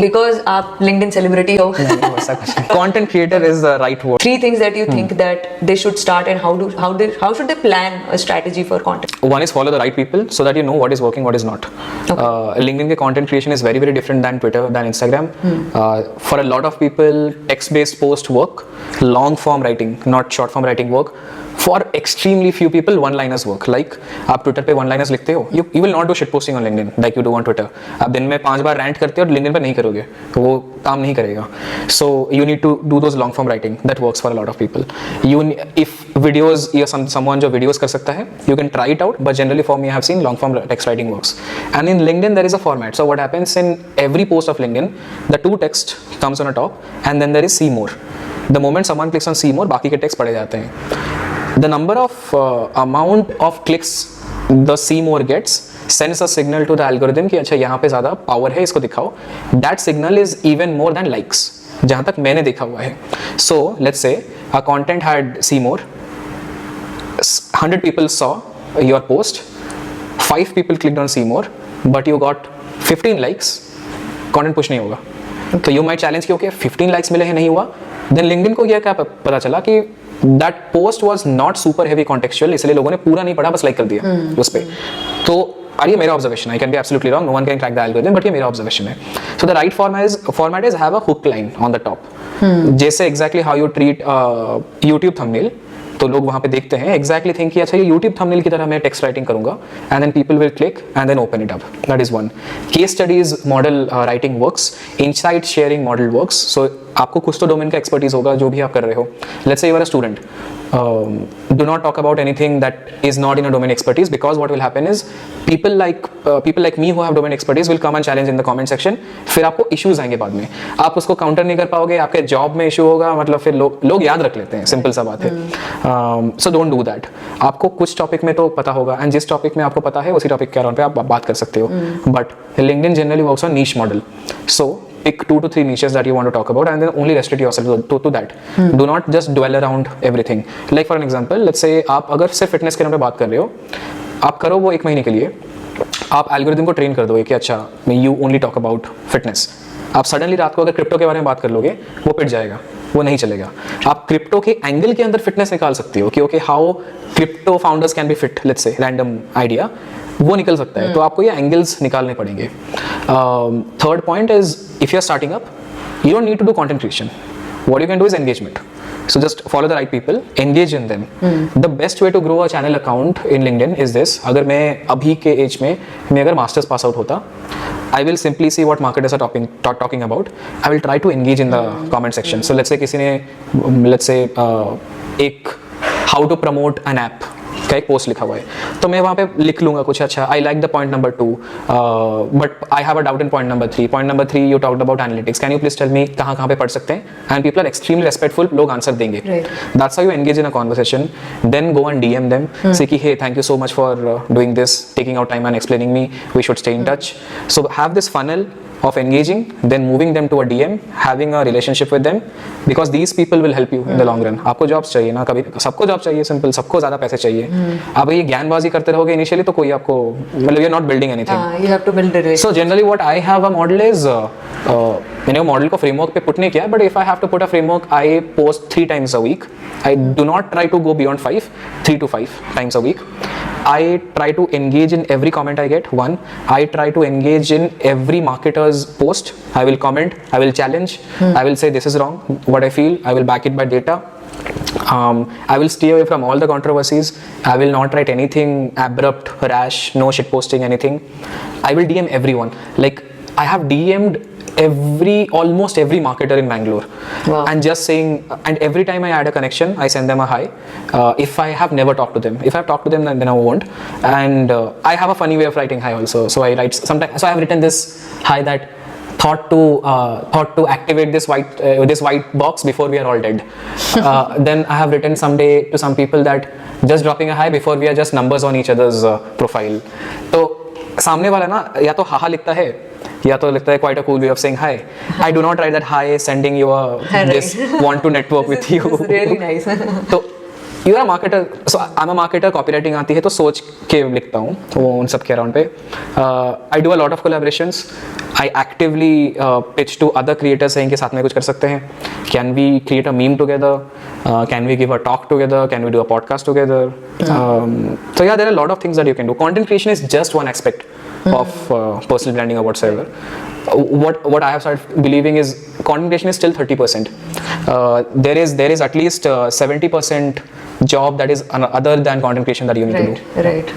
because आप LinkedIn celebrity हो. वैसा कुछ नहीं. Content creator is the right word. 3 things that you think that they should start, and how should they plan a strategy for content? One is follow the right people so that you know what is working, what is not. Okay. LinkedIn के content creation is very very different than Twitter, than Instagram. For a lot of people, text-based post work, long form writing, not short form writing work. For extremely few people, one-liners work. Like आप Twitter पे one-liners लिखते हो, you will not do shit posting on LinkedIn like you do on Twitter. आप दिन में 5 बार rant करते हो और LinkedIn पे नहीं करोगे, वो काम नहीं करेगा. So you need to do those long-form writing. That works for a lot of people. If videos, you're someone जो videos कर सकता है, you can try it out. But generally for me, I have seen long-form text writing works. And in LinkedIn there is a format. So what happens in every post of LinkedIn, the to text comes on the top, and then there is see more. The moment someone clicks on see more, बाकी के text पढ़े जाते हैं. The number of amount of clicks the see more gets sends a signal to the algorithm कि अच्छा यहाँ पे ज़्यादा power है, इसको दिखाओ. That signal is even more than likes, जहाँ तक मैंने देखा हुआ है. So let's say a content had see more, 100 people saw your post, 5 people clicked on see more, but you got 15 likes, content push नहीं होगा. तो you might challenge कि okay 15 likes मिले हैं, नहीं हुआ. Then LinkedIn को यह क्या पता चला कि that post was not super heavy contextual, इसलिए लोगों ने पूरा नहीं पढ़ा, बस लाइक कर दिया उस पे. तो ये मेरा observation, I can be absolutely wrong, no one can crack the algorithm, but ये मेरा ऑब्जर्वेशन है. So the right format is have a hook line on the top, जैसे exactly how you treat YouTube thumbnail. तो लोग वहाँ पे देखते हैं एग्जैक्टली थिंक कि अच्छा ये यूट्यूब थंबनेल की तरह मैं टेक्स्ट राइटिंग करूंगा, and then people will click and then open it up. That is one. Case studies model writing works, insight sharing model works. So आपको कुछ तो डोमेन का एक्सपर्टीज होगा जो भी आप कर रहे हो. Let's say you are a student, do not talk about anything that is not in a domain expertise, because what will happen is people like me who have domain expertise will come and challenge in the comment section. फिर आपको issues आएंगे बाद में, आप उसको counter नहीं कर पाओगे, आपके जॉब में इशू होगा, मतलब फिर लोग याद रख लेते हैं, सिंपल सा बात है. So don't do that. आपको कुछ टॉपिक में तो पता होगा, एंड जिस टॉपिक में आपको पता है उसी टॉपिक के अराउंड पे आप बात कर सकते हो. But LinkedIn generally works on niche model. So pick 2 to 3 niches that you want to talk about, and then only restrict yourself to that. Do not just dwell around everything. Like for an example, let's say आप अगर सिर्फ fitness के नाम पे बात कर रहे हो, आप करो वो 1 महीने के लिए, आप एल्गोरिथम को ट्रेन कर दोगे कि अच्छा you only talk about fitness. आप सडनली रात को अगर क्रिप्टो के बारे में बात कर लोगे, वो पिट जाएगा, वो नहीं चलेगा. आप क्रिप्टो के एंगल के अंदर फिटनेस निकाल सकते हो कि okay how crypto founders can be fit, let's say random idea, वो निकल सकता है. तो आपको ये एंगल्स निकालने पड़ेंगे. Third point is if you are starting up, you don't need to do content creation. What you can do is engagement. So just follow the right people, engage in them. The best way to grow a channel account in LinkedIn is this. अगर मैं अभी के as में मैं अगर masters pass out होता, I will simply see what marketers are talking about. I will try to engage in the comment section. So let's say किसी ने एक how to promote an app का एक पोस्ट लिखा हुआ है, तो मैं वहाँ पे लिख लूँगा कुछ अच्छा, I like the point number 2 but I have a doubt in point number 3. Point number 3 you talked about analytics, can you please tell me कहाँ पे पढ़ सकते हैं, and people are extremely respectful, लोग आंसर देंगे. That's how you engage in a conversation. Then go and DM them, say कि hey thank you so much for doing this, taking out time and explaining me, we should stay in touch. So have this funnel of engaging, then moving them to a DM, having a relationship with them, because these people will help you in the long run. आपको jobs चाहिए ना, कभी सबको job चाहिए, simple, सबको ज़्यादा पैसे चाहिए. आप ये ज्ञानबाजी करते रहोगे initially तो कोई आपको, मतलब you're not building anything. You have to build it. So generally what I have a model is, मैंने वो मॉडल को फ्रेमवर्क पे पुट नहीं किया, but if I have to put a framework, I post 3 times a week. I do not try to go beyond 5, 3 to 5 times a week. I try to engage in every comment I get. 1, I try to engage in every marketer's post. I will comment, I will challenge, I will say this is wrong, what I feel, I will back it by data. I will stay away from all the controversies. I will not write anything abrupt, rash, no shit posting, anything. I will DM everyone. Like I have DM'd almost every marketer in Bangalore. Wow. And just saying, and every time I add a connection, I send them a hi. If I have never talked to them, if I have talked to them, then I won't. And I have a funny way of writing hi also. So I write sometimes. So I have written this hi that thought to activate this white box before we are all dead. Then I have written someday to some people that just dropping a hi before we are just numbers on each other's profile. तो सामने वाला ना या तो हाहा लिखता है या तो लिखता है quite a cool way of saying hi. I do not write that hi sending you a this want to network with you. It's really nice. तो you're a marketer, so I'm a marketer, copywriting आती है तो सोच के लिखता हूँ वो उन सब के अराउंड पे. I do a lot of collaborations. I actively pitch to other creators saying कि साथ में कुछ कर सकते हैं. Can we create a meme together? Can we give a talk together? Can we do a podcast together? So yeah, there are a lot of things that you can do. Content creation is just one aspect of personal branding or whatsoever. What I have started believing is content creation is still 30%. There is at least 70% job that is other than content creation that you need to do. Right.